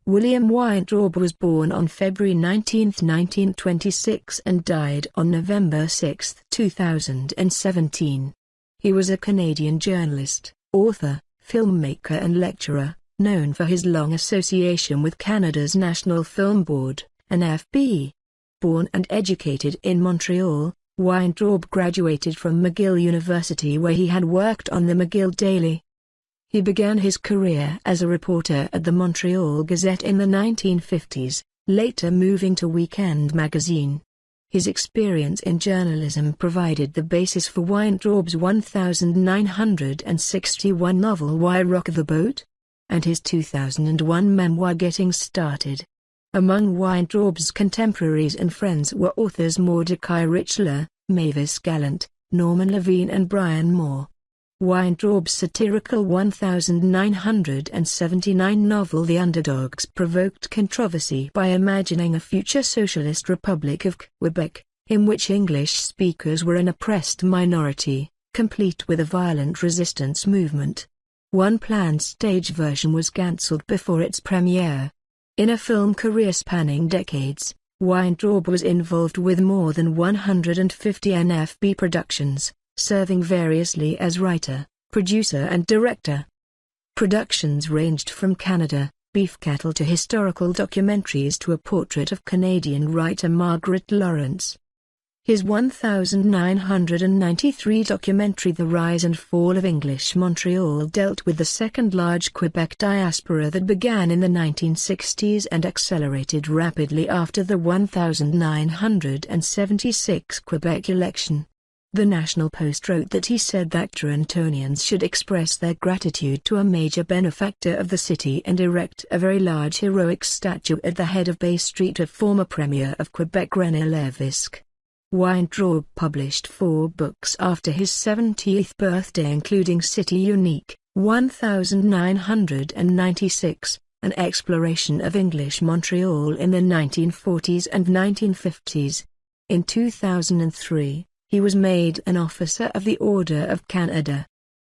William Weintraub was born on February 19, 1926 and died on November 6, 2017. He was a Canadian journalist, author, filmmaker and lecturer, known for his long association with Canada's National Film Board, NFB. Born and educated in Montreal, Weintraub graduated from McGill University where he had worked on the McGill Daily. He began his career as a reporter at the Montreal Gazette in the 1950s, later moving to Weekend magazine. His experience in journalism provided the basis for Weintraub's 1961 novel Why Rock the Boat? And his 2001 memoir Getting Started. Among Weintraub's contemporaries and friends were authors Mordecai Richler, Mavis Gallant, Norman Levine and Brian Moore. Weintraub's satirical 1979 novel The Underdogs provoked controversy by imagining a future socialist Republic of Quebec, in which English speakers were an oppressed minority, complete with a violent resistance movement. One planned stage version was cancelled before its premiere. In a film career spanning decades, Weintraub was involved with more than 150 NFB productions, serving variously as writer, producer and director. Productions ranged from Canada, beef cattle to historical documentaries to a portrait of Canadian writer Margaret Lawrence. His 1993 documentary The Rise and Fall of English Montreal dealt with the second large Quebec diaspora that began in the 1960s and accelerated rapidly after the 1976 Quebec election. The National Post wrote that he said that Torontonians should express their gratitude to a major benefactor of the city and erect a very large heroic statue at the head of Bay Street of former Premier of Quebec René Lévesque. Weintraub published 4 books after his 70th birthday including City Unique, 1996, an exploration of English Montreal in the 1940s and 1950s. In 2003, he was made an Officer of the Order of Canada.